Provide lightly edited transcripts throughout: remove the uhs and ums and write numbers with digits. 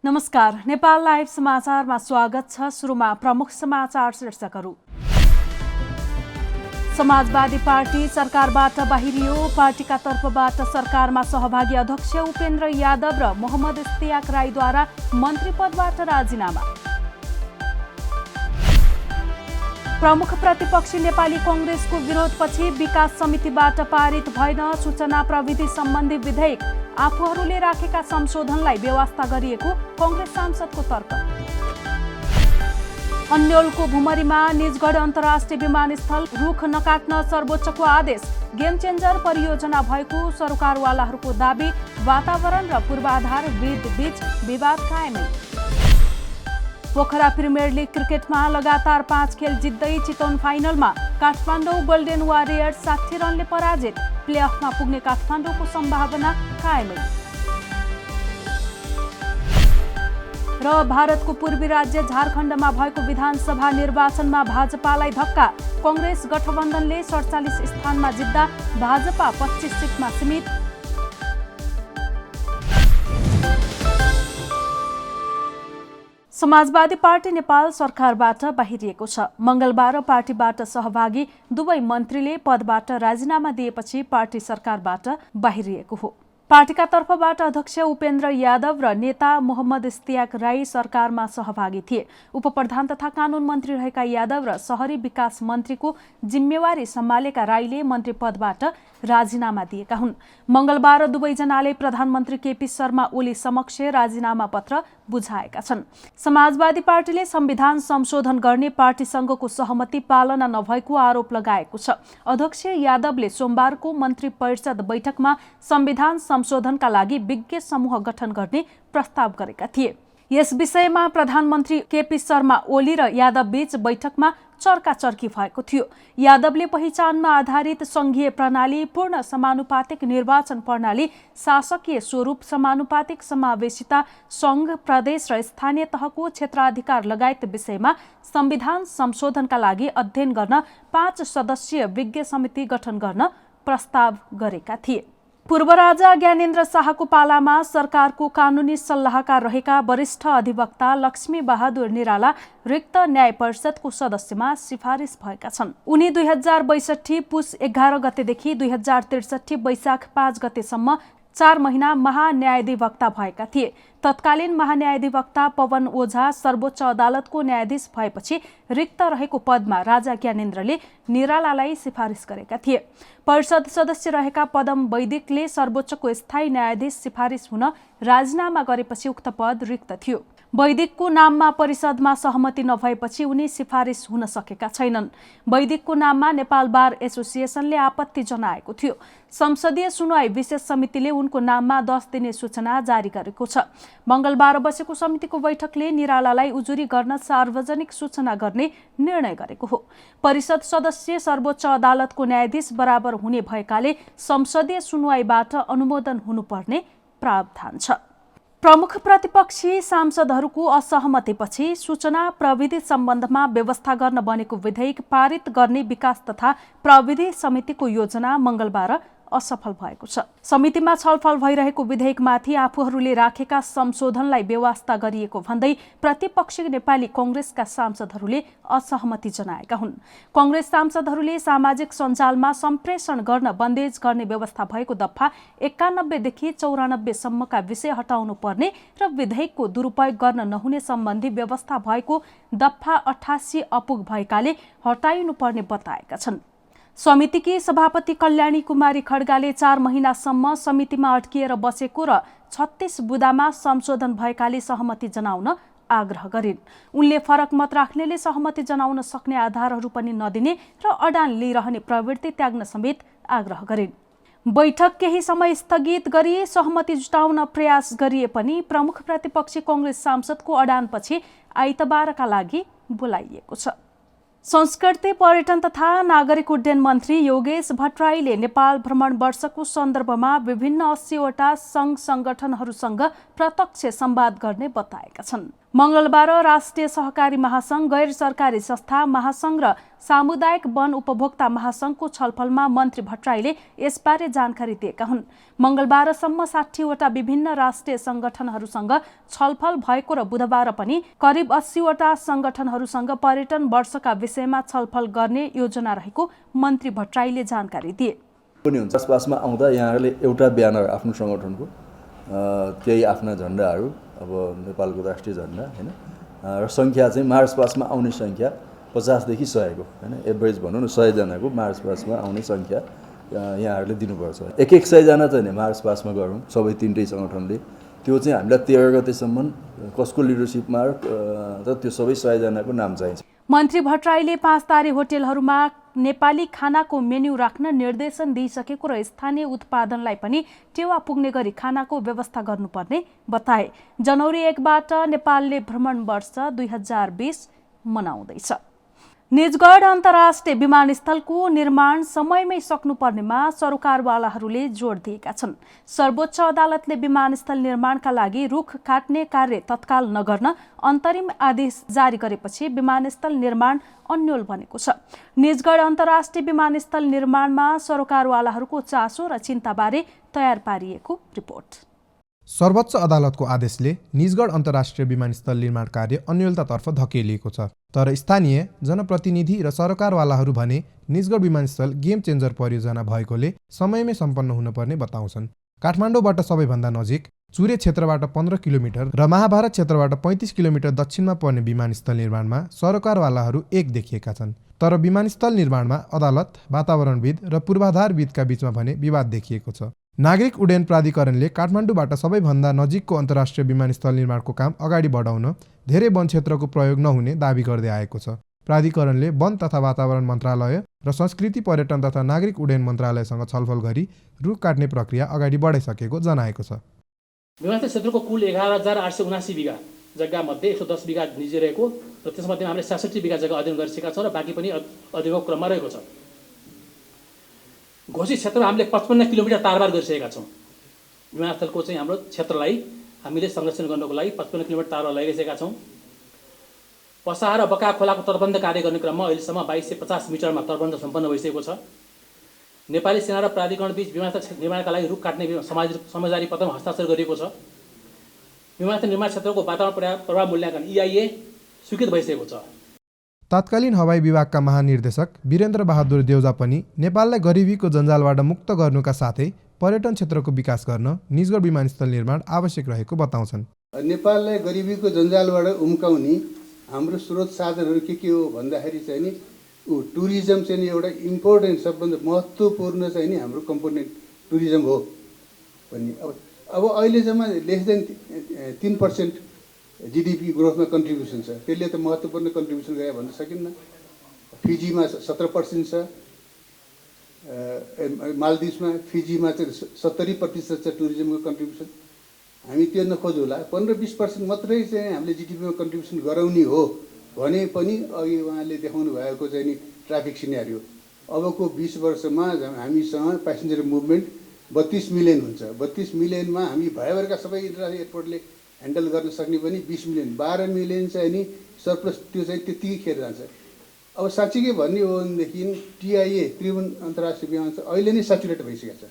नमस्कार, नेपाल लाइभ समाचारमा स्वागत छ। सुरुमा प्रमुख समाचार शीर्षकहरू। समाजवादी पार्टी सरकारबाट बाहिरियो। पार्टीका तर्फबाट सरकारमा सहभागी अध्यक्ष उपेन्द्र यादव र मोहम्मद इस्तियाक राईद्वारा मन्त्री पदबाट राजीनामा। प्रमुख प्रतिपक्षी नेपाली कांग्रेसको विरोधपछि विकास समितिबाट पारित भएन सूचना प्रविधि सम्बन्धी विधेयक। आफूहरूले राखेका संशोधनलाई बेवास्ता गरिएको कांग्रेस सांसदको तर्क। अन्यलको भुमरीमा निजगढ अन्तर्राष्ट्रिय विमानस्थल रुख नकाट्न सर्वोच्चको आदेश। गेम चेन्जर परियोजना भएको सरकारवालाहरूको दाबी। वातावरण र पूर्वाधार बीच विवाद कायमै। पोखरा प्रिमियर लिग क्रिकेटमा लगातार 5 खेल जित्दै चितवन फाइनलमा। काठमाडौँ गोल्डेन वारियर्स 60 रनले पराजित। प्लेअफमा पुग्ने काठमाडौँको सम्भावना कायमै। र भारतको पूर्वी राज्य झारखण्डमा भएको विधानसभा निर्वाचनमा भाजपालाई धक्का। कांग्रेस गठबन्धनले 47 स्थानमा जित्दा भाजपा 25 सिटमा सीमित। समाजवादी पार्टी नेपाल सरकारबाट बाहिरिएको छ। मंगलबार पार्टीबाट सहभागी दुवै मन्त्रीले पदबाट राजीनामा दिएपछि पार्टी सरकारबाट बाहिरिएको हो। पार्टीका तर्फबाट अध्यक्ष उपेन्द्र यादव र नेता मोहम्मद इस्तियाक राई सरकारमा सहभागी थिए। उपप्रधान तथा कानून मन्त्री रहेका यादव र शहरी विकास मन्त्रीको जिम्मेवारी सम्हालेका राईले मन्त्री पदबाट राजीनामा दिएका हुन्। मंगलबार दुवैजनाले प्रधानमन्त्री केपी शर्मा ओली समक्ष राजीनामा पत्र बुझाएका छन्। समाजवादी पार्टीले संविधान संशोधन गर्ने पार्टीसँगको सहमति पालना नभएको आरोप लगाएको छ। अध्यक्ष यादवले सोमबारको मन्त्री परिषद बैठकमा संविधान संशोधनका लागि विज्ञ समूह गठन गर्ने प्रस्ताव गरेका थिए। यस विषयमा प्रधानमन्त्री केपी शर्मा ओली र यादव बीच बैठकमा चर्काचर्की भएको थियो। यादवले पहिचानमा आधारित संघीय प्रणाली, पूर्ण समानुपातिक निर्वाचन प्रणाली, शासकीय स्वरूप, समानुपातिक समावेशिता, संघ, प्रदेश र स्थानीय तहको क्षेत्राधिकार लगायत विषयमा संविधान संशोधनका लागि अध्ययन गर्न 5 सदस्यीय विज्ञ समिति गठन गर्न प्रस्ताव गरेका थिए। पूर्व राजा ज्ञानेन्द्र शाहको पालामा सरकारको कानूनी सल्लाहकार रहेका वरिष्ठ अधिवक्ता लक्ष्मी बहादुर निराला रिक्त न्याय परिषदको सदस्यमा सिफारिस भएका छन्। उनी 2062 पुस 11 गतेदेखि 2063 वैशाख 5 गतेसम्म 4 महिना महान्यायाधिवक्ता भएका थिए। तत्कालीन महान्यायाधिवक्ता पवन ओझा सर्वोच्च अदालतको न्यायाधीश भएपछि रिक्त रहेको पदमा राजा ज्ञानेन्द्रले निरालालाई सिफारिस गरेका थिए। परिषद सदस्य रहेका पदम वैदिकले सर्वोच्चको स्थायी न्यायाधीश सिफारिस हुन राजीनामा गरेपछि उक्त पद रिक्त थियो। वैदिकको नाममा परिषदमा सहमति नभएपछि उनी सिफारिस हुन सकेका छैनन्। वैदिकको नाममा नेपाल बार एसोसिएसनले आपत्ति जनाएको थियो। संसदीय सुनवाई विशेष समितिले उनको नाममा 10 दिने सूचना जारी गरेको छ। मंगलबार बसेको समितिको बैठकले निरालालाई उजुरी गर्न सार्वजनिक सूचना गर्ने निर्णय गरेको हो। परिषद सदस्य सर्वोच्च अदालतको न्यायाधीश बराबर हुने भएकाले संसदीय सुनवाईबाट अनुमोदन हुनुपर्ने प्रावधान छ। प्रमुख प्रतिपक्षी सांसदहरूको असहमतिपछि सूचना प्रविधि सम्बन्धमा व्यवस्था गर्न बनेको विधेयक पारित गर्ने विकास तथा प्रविधि समितिको योजना मंगलबार असफल भएको छ। समितिमा छलफल भइरहेको विधेयकमाथि आफूहरूले राखेका संशोधनलाई बेवास्ता गरिएको भन्दै प्रतिपक्षी नेपाली कांग्रेसका सांसदहरूले असहमति जनाएका हुन्। कांग्रेस सांसदहरूले सामाजिक सञ्जालमा सम्प्रेषण गर्न बन्देज गर्ने व्यवस्था भएको दफा 91 देखि 94 सम्मका विषय हटाउनु पर्ने र विधेयकको दुरुपयोग गर्न नहुने सम्बन्धी व्यवस्था भएको दफा 88 अपुग भएकाले हटाइनु पर्ने बताएका छन्। समितिकी सभापति कल्याणी कुमारी खड्गाले 4 महिनासम्म समितिमा अड्किएर बसेको र 36 बुदामा संशोधन भएकाले सहमति जनाउन आग्रह गरिन्। उनले फरक मत राख्नेले सहमति जनाउन सक्ने आधारहरू पनि नदिने र अडान लिइरहने प्रवृत्ति त्याग्न समेत आग्रह गरिन्। बैठक केही समय स्थगित गरी सहमति जुटाउन प्रयास गरिए पनि प्रमुख प्रतिपक्षी कांग्रेस सांसदको अडानपछि आइतबारका लागि बोलाइएको छ। संस्कृति पर्यटन तथा नागरिक उड्डयन मन्त्री योगेश भट्टराईले नेपाल भ्रमण वर्षको सन्दर्भमा विभिन्न 80वटा सङ्घ संगठनहरूसँग प्रत्यक्ष संवाद गर्ने बताएका छन्। मंगलबार राष्ट्रिय सहकारी महासंघ, गैर सरकारी संस्था महासंघ र सामुदायिक वन उपभोक्ता महासंघको छलफलमा मन्त्री भट्टराईले यसबारे जानकारी दिएका हुन्। मंगलबारसम्म 60वटा विभिन्न राष्ट्रिय संगठनहरूसँग छलफल भएको र बुधबार पनि करिब 80वटा संगठनहरूसँग पर्यटन वर्षका विषयमा छलफल गर्ने योजना रहेको मन्त्री भट्टराईले जानकारी दिए। आसपासमा आउँदा यहाँहरूले एउटा ब्यानर आफ्नो संगठनको केही आफ्ना झण्डाहरू, अब नेपालको राष्ट्रिय झण्डा हैन, र संख्या चाहिँ मार्च पासमा आउने संख्या 50 देखि 100 को हैन, एभरेज भनौँ न 100 जनाको मार्च पासमा आउने संख्या यहाँहरूले दिनुपर्छ। एक 100 जना चाहिँ मार्च पासमा गरौँ सबै तीनटै संगठनले। त्यो चाहिँ हामीलाई 13 गतेसम्म कसको लिडरशिपमा र त्यो सबै 100 जनाको नाम चाहिन्छ। मन्त्री भट्टराईले 5 तारे होटेलहरूमा नेपाली खानाको मेन्यु राख्न निर्देशन दिइसकेको र स्थानीय उत्पादनलाई पनि टेवा पुग्ने गरी खानाको व्यवस्था गर्नुपर्ने बताए। जनवरी 1 बाट नेपालले भ्रमण वर्ष 2020 मनाउँदैछ। निजगढ अन्तर्राष्ट्रिय विमानस्थलको निर्माण समयमै सक्नुपर्नेमा सरकारवालाहरूले जोड दिएका छन्। सर्वोच्च अदालतले विमानस्थल निर्माणका लागि रुख काट्ने कार्य तत्काल नगर्न अन्तरिम आदेश जारी गरेपछि विमानस्थल निर्माण अन्यल बनेको छ। निजगढ अन्तर्राष्ट्रिय विमानस्थल निर्माणमा सरकारवालाहरूको चासो र चिन्ताबारे तयार पारिएको रिपोर्ट। सर्वोच्च अदालतको आदेशले निजगढ अन्तर्राष्ट्रिय विमानस्थल निर्माण कार्य अन्यलतातर्फ धकेलिएको छ। तर स्थानीय जनप्रतिनिधि र सरकारवालाहरू भने निजगढ विमानस्थल गेम चेन्जर परियोजना भएकोले समयमै सम्पन्न हुनुपर्ने बताउँछन्। काठमाडौँबाट सबैभन्दा नजिक, चुरे क्षेत्रबाट 15 किलोमिटर र महाभारत क्षेत्रबाट 35 किलोमिटर दक्षिणमा पर्ने विमानस्थल निर्माणमा सरकारवालाहरू एक देखिएका छन्। तर विमानस्थल निर्माणमा अदालत, वातावरणविद र पूर्वाधारविदका बीचमा भने विवाद देखिएको छ। नागरिक उड्डयन प्राधिकरणले काठमाडौँबाट सबैभन्दा नजिकको अन्तर्राष्ट्रिय विमानस्थल निर्माणको काम अगाडि बढाउन धेरै वन क्षेत्रको प्रयोग नहुने दाबी गर्दै आएको छ। प्राधिकरणले वन तथा वातावरण मन्त्रालय र संस्कृति पर्यटन तथा नागरिक उड्डयन मन्त्रालयसँग छलफल गरी रुख काट्ने प्रक्रिया अगाडि बढाइसकेको जनाएको छ। विमानस्थल क्षेत्रको कुल 11,879 बिघा जग्गामध्ये 110 बिघा निजी रहेको र त्यसमध्ये हामीले 66 बिघा जग्गा अध्ययन गरिसकेका छौँ र बाँकी पनि अध्ययनको क्रममा रहेको छ। घोषित क्षेत्रमा हामीले 55 किलोमिटर तारबार गरिसकेका छौँ। विमानस्थलको चाहिँ हाम्रो क्षेत्रलाई हामीले संरक्षण गर्नको लागि 55 किलोमिटर तारबार लगाइसकेका छौँ। पसाहा र बका खोलाको तटबन्ध कार्य गर्ने क्रममा अहिलेसम्म 2250 मिटरमा तटबन्ध सम्पन्न भइसकेको छ। नेपाली सेना र प्राधिकरण बीच विमानस्थल निर्माणका लागि रुख काट्ने समझदारी पत्रमा हस्ताक्षर गरिएको छ। विमानस्थल निर्माण क्षेत्रको वातावरण प्रभाव मूल्याङ्कन EIA स्वीकृत भइसकेको छ। तत्कालीन हवाई विभागका महानिर्देशक वीरेन्द्र बहादुर देउजा पनि नेपाललाई गरिबीको जन्जालबाट मुक्त गर्नुका साथै पर्यटन क्षेत्रको विकास गर्न निजगढ विमानस्थल निर्माण आवश्यक रहेको बताउँछन्। नेपाललाई गरिबीको जन्जालबाट उम्काउने हाम्रो स्रोत साधनहरू के हो भन्दाखेरि चाहिँ नि टुरिज्म चाहिँ नि एउटा इम्पोर्टेन्ट सबभन्दा महत्त्वपूर्ण चाहिँ नि हाम्रो कम्पोनेन्ट टुरिज्म हो भन्ने। अब अहिलेसम्म लेस देन 3% GDP ग्रोथमा कन्ट्रिब्युसन छ। त्यसले त महत्त्वपूर्ण कन्ट्रिब्युसन गरे भन्न सकिन्न। फिजीमा 17% छ, मालदिभ्समा, फिजीमा चाहिँ 70% छ टुरिज्मको कन्ट्रिब्युसन। हामी त्यो नखोजौँला, 15-20% मात्रै चाहिँ हामीले GDPमा कन्ट्रिब्युसन गराउने हो भने पनि अघि उहाँले देखाउनु भएको चाहिँ नि ट्राफिक सिनेरियो अबको 20 वर्षमा हामीसँग प्यासेन्जर मुभमेन्ट 32 मिलियन हुन्छ। 32 मिलियनमा हामी भएभरका सबै इन्टरनेसनल एयरपोर्टले ह्यान्डल गर्न सक्ने पनि 20 मिलियन, 12 मिलियन चाहिँ नि सरप्लस, त्यो चाहिँ त्यतिकै खेर जान्छ। अब साँच्चीकै भन्ने हो भनेदेखि TIA त्रिभुवन अन्तर्राष्ट्रिय विमानस्थल अहिले नै सेचुरेट भइसकेको छ।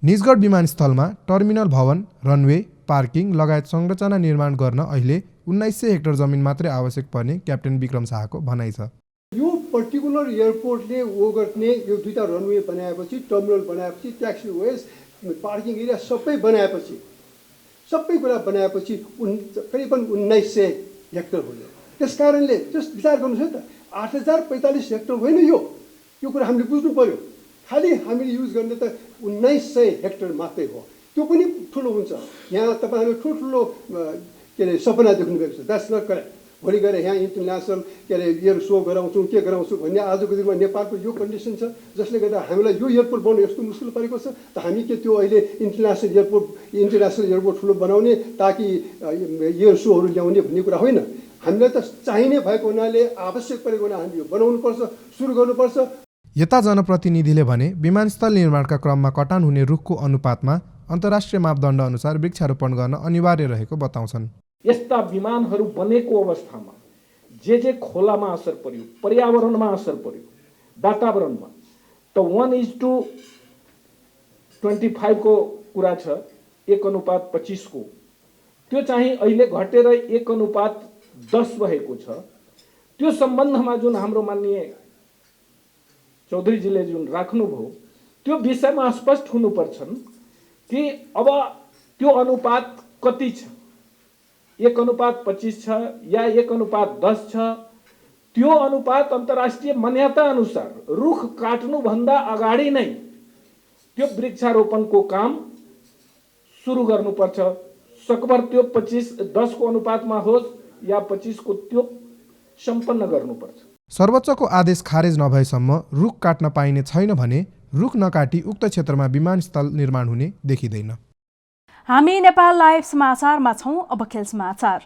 निजगढ विमानस्थलमा टर्मिनल भवन, रनवे, पार्किङ लगायत संरचना निर्माण गर्न अहिले 1900 हेक्टर जमिन मात्रै आवश्यक पर्ने क्याप्टेन विक्रम शाहको भनाइ छ। यो पर्टिकुलर एयरपोर्टले गर्ने यो 2टा रनवे बनाएपछि, टर्मिनल बनाएपछि, ट्याक्सी वेज, पार्किङ एरिया सबै बनाएपछि, सबै कुरा बनाएपछि करिबन 1900 हेक्टर हो। त्यस कारणले त्यस विचार गर्नुहोस् है त, 8045 हेक्टर होइन यो कुरा हामीले बुझ्नु पर्यो। खालि हामीले युज गर्ने त 1900 हेक्टर मात्रै हो। त्यो पनि ठुलो हुन्छ। यहाँ तपाईँहरूले ठुल्ठुलो के अरे सपना देख्नुभएको छ, द्याट्स नट करेक्ट। भोलि गएर यहाँ इन्टरनेसनल के अरे एयर सो गराउँछौँ के गराउँछौँ भन्ने आजको दिनमा नेपालको यो कन्डिसन छ, जसले गर्दा हामीलाई यो एयरपोर्ट बनाउनु यस्तो मुस्किल परेको छ। त हामी के त्यो अहिले इन्टरनेसनल एयरपोर्ट ठुलो बनाउने ताकि एयर सोहरू ल्याउने भन्ने कुरा होइन। हामीलाई त चाहिने भएको हुनाले आवश्यक परेको हुनाले हामीले यो बनाउनुपर्छ, सुरु गर्नुपर्छ। यता जनप्रतिनिधिले भने विमानस्थल निर्माणका क्रममा कटान हुने रुखको अनुपातमा अन्तर्राष्ट्रिय मापदण्ड अनुसार वृक्षारोपण गर्न अनिवार्य रहेको बताउँछन्। यस्ता विमानहरू बनेको अवस्थामा जे खोलामा असर पर्यो, पर्यावरणमा असर पर्यो, वातावरणमा, त 1:25 को कुरा छ, 1:25 को, त्यो चाहिँ अहिले घटेर 1:10 भएको छ। त्यो सम्बन्धमा जुन हाम्रो माननीय चौधरीजीले जुन राख्नुभयो त्यो विषयमा स्पष्ट हुनुपर्छन् कि अब त्यो अनुपात कति छ, 1:25 छ या 1:10 छ। त्यो अनुपात अन्तर्राष्ट्रिय मान्यता अनुसार रुख काट्नुभन्दा अगाडि नै त्यो वृक्षारोपणको काम सुरु गर्नुपर्छ। सकभर त्यो 10 को अनुपातमा होस् या 25 को त्यो सम्पन्न गर्नुपर्छ। सर्वोच्चको आदेश खारेज नभएसम्म रुख काट्न पाइने छैन भने रुख नकाटी उक्त क्षेत्रमा विमानस्थल निर्माण हुने देखिँदैन। हामी नेपाल लाइभ समाचारमा छौं। अब खेल समाचार।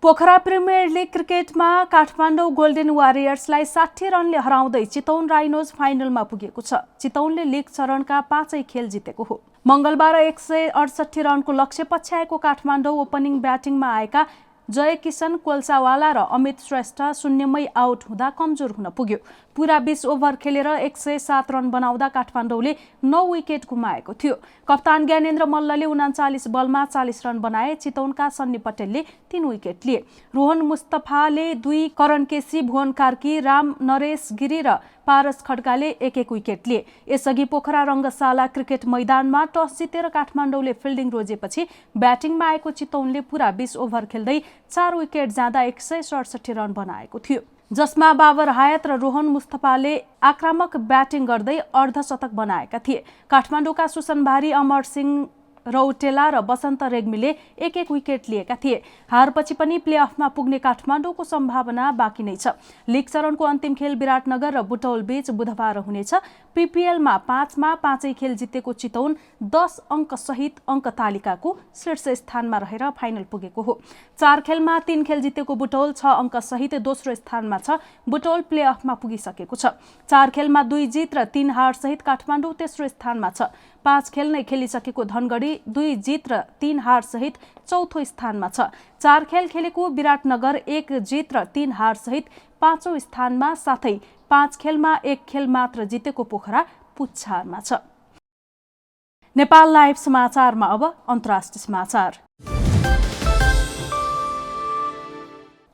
पोखरा प्रिमियर लिग क्रिकेटमा काठमाडौँ गोल्डन वारियर्सलाई 60 रनले हराउँदै चितवन राइनोज फाइनलमा पुगेको छ। चितवनले लिग चरणका 5 खेल जितेको हो। मंगलबार 168 रनको लक्ष्य पछ्याएको काठमाडौँ ओपनिङ ब्याटिङमा आएका जय किशन कोलसावाला र अमित श्रेष्ठ शून्यमै आउट हुँदा कमजोर हुन पुग्यो। पूरा 20 ओभर खेलेर 107 रन बनाउँदा काठमाडौँले 9 विकेट गुमाएको थियो। कप्तान ज्ञानेन्द्र मल्लले 39 बलमा 40 रन बनाए। चितवनका सन्नी पटेलले 3 विकेट लिए। रोहन मुस्तफाले 2, करण केसी, भुवन कार्की, राम नरेश गिरी र पारस खड्काले 1-1 विकेट लिए। यसअघि पोखरा रङ्गशाला क्रिकेट मैदानमा टस जितेर काठमाडौँले फिल्डिङ रोजेपछि ब्याटिङमा आएको चितवनले पूरा 20 ओभर खेल्दै 4 विकेट जाँदा 167 रन बनाएको थियो, जसमा बाबर हायत र रोहन मुस्तफाले आक्रामक ब्याटिङ गर्दै अर्धशतक बनाएका थिए। काठमाडौँका सुसन भारी, अमर सिंह रौटेला र बसन्त रेग्मीले 1-1 विकेट लिएका थिए। हारपछि पनि प्लेअफमा पुग्ने काठमाडौँको सम्भावना बाँकी नै छ। लिग चरणको अन्तिम खेल विराटनगर र बुटौल बीच बुधबार हुनेछ। पिपिएलमा 5मा 5 खेल जितेको चितवन 10 अङ्क सहित अङ्क तालिकाको शीर्ष स्थानमा रहेर फाइनल पुगेको हो। 4 खेलमा 3 खेल जितेको बुटौल 6 अङ्क सहित दोस्रो स्थानमा छ। बुटौल प्लेअफमा पुगिसकेको छ। 4 खेलमा 2 जित र 3 हार सहित काठमाडौँ तेस्रो स्थानमा छ। 5 खेल नै खेलिसकेको धनगढी 2 जित र 3 हार सहित चौथो स्थानमा छ। 4 खेल खेलेको विराटनगर 1 जित र 3 हार सहित 5औं स्थानमा, साथै 5 खेलमा 1 खेल मात्र जितेको पोखरा पुच्छारमा छ। नेपाल लाइभ समाचारमा अब अन्तर्राष्ट्रिय समाचार।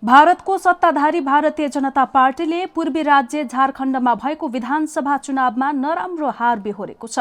भारतको सत्ताधारी भारतीय जनता पार्टीले पूर्वी राज्य झारखण्डमा भएको विधानसभा चुनावमा नराम्रो हार बेहोरेको छ।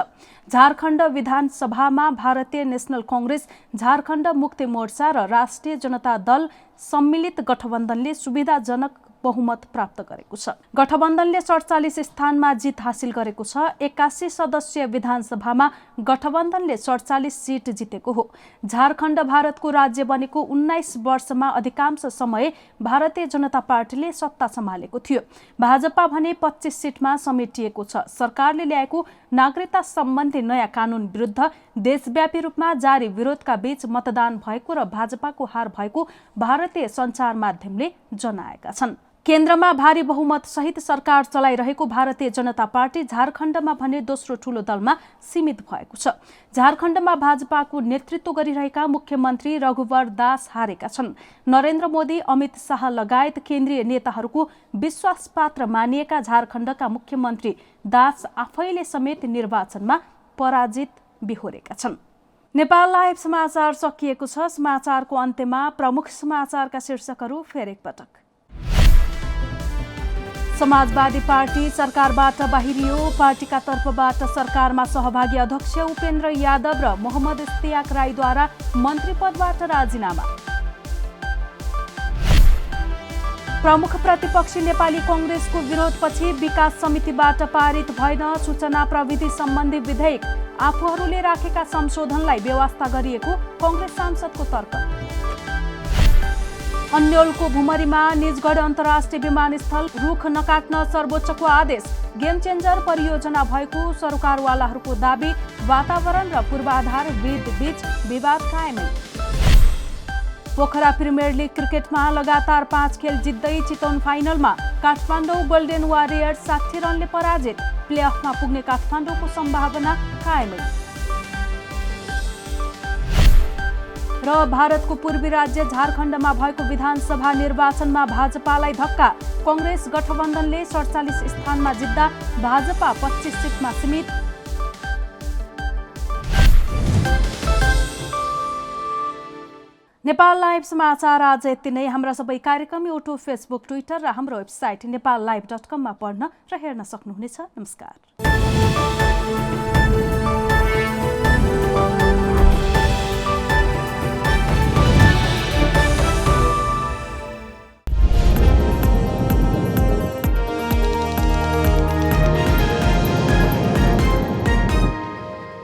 झारखण्ड विधानसभामा भारतीय नेशनल कांग्रेस, झारखण्ड मुक्ति मोर्चा र राष्ट्रिय जनता दल सम्मिलित गठबन्धनले सुविधाजनक बहुमत प्राप्त गरेको छ। गठबन्धनले 47 स्थानमा जित हासिल गरेको छ। 81 सदस्यीय विधानसभामा गठबन्धनले 47 सिट जितेको हो। झारखण्ड भारतको राज्य बनेको 19 वर्षमा अधिकांश समय भारतीय जनता पार्टीले सत्ता सम्हालेको थियो। भाजपा भने 25 सिटमा समेटिएको छ। सरकारले ल्याएको नागरिकता सम्बन्धी नयाँ कानून विरुद्ध देशव्यापी रूपमा जारी विरोधका बीच मतदान भएको र भाजपाको हार भएको भारतीय सञ्चार माध्यमले जनाएका छन्। केन्द्रमा भारी बहुमत सहित सरकार चलाइरहेको भारतीय जनता पार्टी झारखण्डमा भने दोस्रो ठूलो दलमा सीमित भएको छ। झारखण्डमा भाजपाको नेतृत्व गरिरहेका मुख्यमन्त्री रघुवर दास हारेका छन्। नरेन्द्र मोदी, अमित शाह लगायत केन्द्रीय नेताहरूको विश्वासपात्र मानिएका झारखण्डका मुख्यमन्त्री दास आफैले समेत निर्वाचनमा पराजित बेहोरेका छन्। नेपाल लाइभ समाचार सकिएको छ। समाचारको अन्त्यमा प्रमुख समाचारका शीर्षकहरू फेरि एकपटक। समाजवादी पार्टी सरकारबाट बाहिरियो। पार्टीका तर्फबाट सरकारमा सहभागी अध्यक्ष उपेन्द्र यादव र मोहम्मद इस्तियाक राईद्वारा मन्त्री पदबाट राजीनामा। प्रमुख प्रतिपक्षी नेपाली कांग्रेसको विरोधपछि विकास समितिबाट पारित भएन सूचना प्रविधि सम्बन्धी विधेयक। आफूहरूले राखेका संशोधनलाई बेवास्ता गरिएको कांग्रेस सांसदको तर्क। अन्यलको भुमरीमा निजगढ अन्तर्राष्ट्रिय विमानस्थल रुख नकाट्न सर्वोच्चको आदेश। गेम चेन्जर परियोजना भएको सरकारवालाहरूको दाबी। वातावरण र पूर्वाधार बीच विवाद कायमै। पोखरा प्रिमियर लिग क्रिकेटमा लगातार 5 खेल जित्दै चितवन फाइनलमा काठमाडौँ गोल्डेन वारियर्स 60 रनले पराजित। प्लेअफमा पुग्ने काठमाडौँको सम्भावना कायमै। र भारतको पूर्वी राज्य झारखण्डमा भएको विधानसभा निर्वाचनमा भाजपालाई धक्का। कांग्रेस गठबन्धनले 47 स्थानमा जित्दा भाजपा 25 सिटमा सीमित। नेपाल लाइभ समाचार आज यति नै। हाम्रा सबै कार्यक्रम युट्युब, फेसबुक, ट्विटर र हाम्रो वेबसाइट नेपाललाइभ.com मा पढ्न र हेर्न सक्नुहुनेछ। नमस्कार।